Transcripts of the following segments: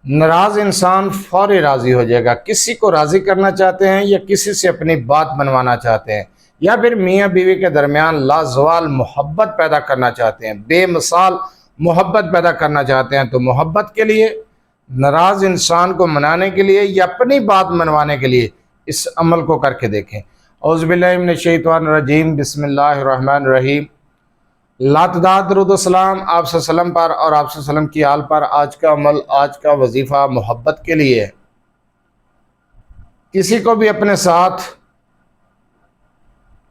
ناراض انسان فوری راضی ہو جائے گا۔ کسی کو راضی کرنا چاہتے ہیں یا کسی سے اپنی بات منوانا چاہتے ہیں یا پھر میاں بیوی کے درمیان لازوال محبت پیدا کرنا چاہتے ہیں، بے مثال محبت پیدا کرنا چاہتے ہیں، تو محبت کے لیے، ناراض انسان کو منانے کے لیے یا اپنی بات منوانے کے لیے اس عمل کو کر کے دیکھیں۔ اعوذ باللہ من الشیطان الرجیم، بسم اللہ الرحمن الرحیم۔ لاتداد درود و سلام آپ صلی اللہ علیہ وسلم پر اور آپ صلی اللہ علیہ وسلم کی آل پر۔ آج کا عمل، آج کا وظیفہ محبت کے لیے ہے۔ کسی کو بھی اپنے ساتھ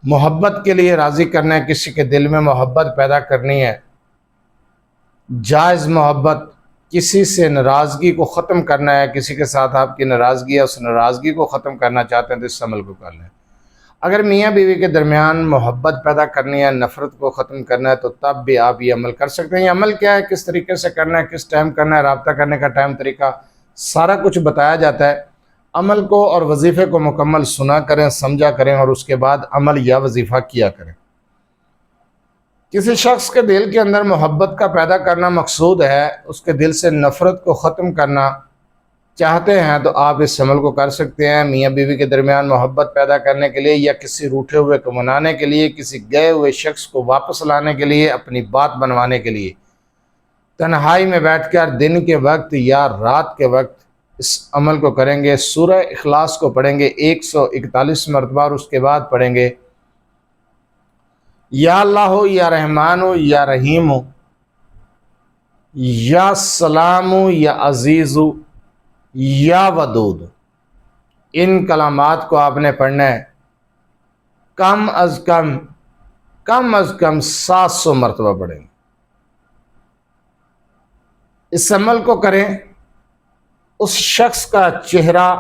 محبت کے لیے راضی کرنا ہے، کسی کے دل میں محبت پیدا کرنی ہے، جائز محبت، کسی سے ناراضگی کو ختم کرنا ہے، کسی کے ساتھ آپ کی ناراضگی ہے، اس ناراضگی کو ختم کرنا چاہتے ہیں تو اس عمل کو کر لیں۔ اگر میاں بیوی کے درمیان محبت پیدا کرنی ہے، نفرت کو ختم کرنا ہے، تو تب بھی آپ یہ عمل کر سکتے ہیں۔ یہ عمل کیا ہے، کس طریقے سے کرنا ہے، کس ٹائم کرنا ہے، رابطہ کرنے کا ٹائم، طریقہ، سارا کچھ بتایا جاتا ہے۔ عمل کو اور وظیفے کو مکمل سنا کریں، سمجھا کریں اور اس کے بعد عمل یا وظیفہ کیا کریں۔ کسی شخص کے دل کے اندر محبت کا پیدا کرنا مقصود ہے، اس کے دل سے نفرت کو ختم کرنا چاہتے ہیں تو آپ اس عمل کو کر سکتے ہیں۔ میاں بیوی کے درمیان محبت پیدا کرنے کے لیے یا کسی روٹھے ہوئے کو منانے کے لیے، کسی گئے ہوئے شخص کو واپس لانے کے لیے، اپنی بات بنوانے کے لیے، تنہائی میں بیٹھ کر دن کے وقت یا رات کے وقت اس عمل کو کریں گے۔ سورہ اخلاص کو پڑھیں گے 141 مرتبہ اور اس کے بعد پڑھیں گے یا اللہ ہو، یا رحمان ہو، یا رحیم ہو، یا سلام ہو، یا عزیز ہو، یا ودود۔ ان کلمات کو آپ نے پڑھنا ہے کم از کم 700 مرتبہ پڑھیں۔ اس عمل کو کریں، اس شخص کا چہرہ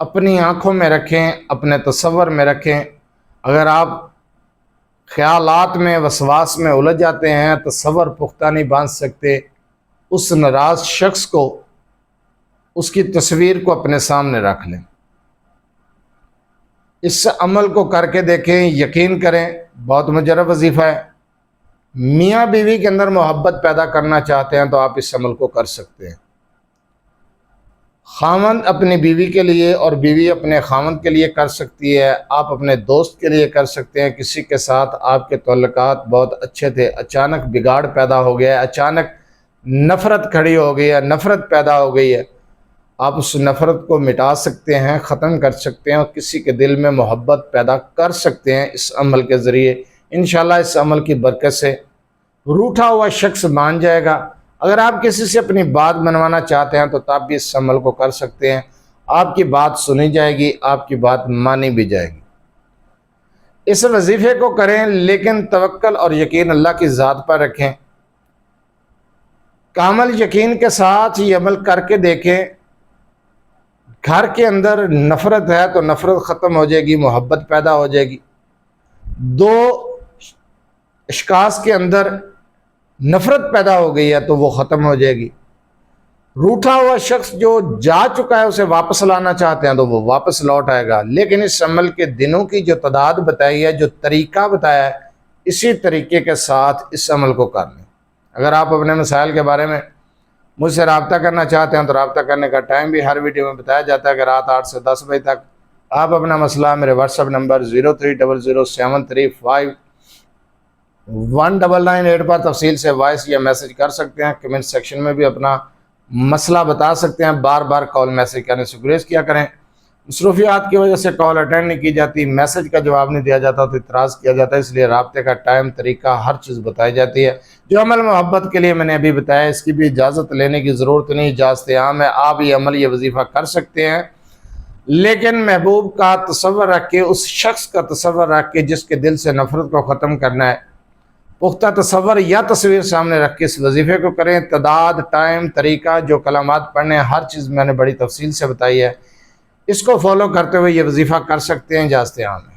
اپنی آنکھوں میں رکھیں، اپنے تصور میں رکھیں۔ اگر آپ خیالات میں، وسواس میں الجھ جاتے ہیں، تصور پختہ نہیں باندھ سکتے، اس ناراض شخص کو، اس کی تصویر کو اپنے سامنے رکھ لیں۔ اس عمل کو کر کے دیکھیں، یقین کریں بہت مجرب وظیفہ ہے۔ میاں بیوی کے اندر محبت پیدا کرنا چاہتے ہیں تو آپ اس عمل کو کر سکتے ہیں۔ خاوند اپنی بیوی کے لیے اور بیوی اپنے خاوند کے لیے کر سکتی ہے، آپ اپنے دوست کے لیے کر سکتے ہیں۔ کسی کے ساتھ آپ کے تعلقات بہت اچھے تھے، اچانک بگاڑ پیدا ہو گیا ہے، اچانک نفرت کھڑی ہو گئی ہے، نفرت پیدا ہو گئی ہے، آپ اس نفرت کو مٹا سکتے ہیں، ختم کر سکتے ہیں اور کسی کے دل میں محبت پیدا کر سکتے ہیں اس عمل کے ذریعے۔ انشاءاللہ اس عمل کی برکت سے روٹھا ہوا شخص مان جائے گا۔ اگر آپ کسی سے اپنی بات منوانا چاہتے ہیں تو تب بھی اس عمل کو کر سکتے ہیں۔ آپ کی بات سنی جائے گی، آپ کی بات مانی بھی جائے گی۔ اس وظیفے کو کریں لیکن توکل اور یقین اللہ کی ذات پر رکھیں۔ کامل یقین کے ساتھ یہ عمل کر کے دیکھیں۔ گھر کے اندر نفرت ہے تو نفرت ختم ہو جائے گی، محبت پیدا ہو جائے گی۔ دو اشخاص کے اندر نفرت پیدا ہو گئی ہے تو وہ ختم ہو جائے گی۔ روٹھا ہوا شخص جو جا چکا ہے اسے واپس لانا چاہتے ہیں تو وہ واپس لوٹ آئے گا۔ لیکن اس عمل کے دنوں کی جو تعداد بتائی ہے، جو طریقہ بتایا ہے، اسی طریقے کے ساتھ اس عمل کو کر لیں۔ اگر آپ اپنے مسائل کے بارے میں مجھ سے رابطہ کرنا چاہتے ہیں تو رابطہ کرنے کا ٹائم بھی ہر ویڈیو میں بتایا جاتا ہے کہ رات 8 سے 10 بجے تک آپ اپنا مسئلہ میرے واٹس ایپ نمبر 0300735198 پر تفصیل سے وائس یا میسج کر سکتے ہیں۔ کمنٹ سیکشن میں بھی اپنا مسئلہ بتا سکتے ہیں۔ بار بار کال میسج کرنے سے گریز کیا کریں۔ مصروفیات کی وجہ سے کال اٹینڈ نہیں کی جاتی، میسج کا جواب نہیں دیا جاتا تو اعتراض کیا جاتا ہے، اس لیے رابطے کا ٹائم، طریقہ، ہر چیز بتائی جاتی ہے۔ جو عمل محبت کے لیے میں نے ابھی بتایا، اس کی بھی اجازت لینے کی ضرورت نہیں، اجازت عام ہے۔ آپ یہ عمل، یہ وظیفہ کر سکتے ہیں، لیکن محبوب کا تصور رکھ کے، اس شخص کا تصور رکھ کے جس کے دل سے نفرت کو ختم کرنا ہے، پختہ تصور یا تصویر سامنے رکھ کے اس وظیفے کو کریں۔ تعداد، ٹائم، طریقہ، جو کلمات پڑھنے ہیں، ہر چیز میں نے بڑی تفصیل سے بتائی ہے۔ اس کو فالو کرتے ہوئے یہ وظیفہ کر سکتے ہیں، اجازت عام ہے۔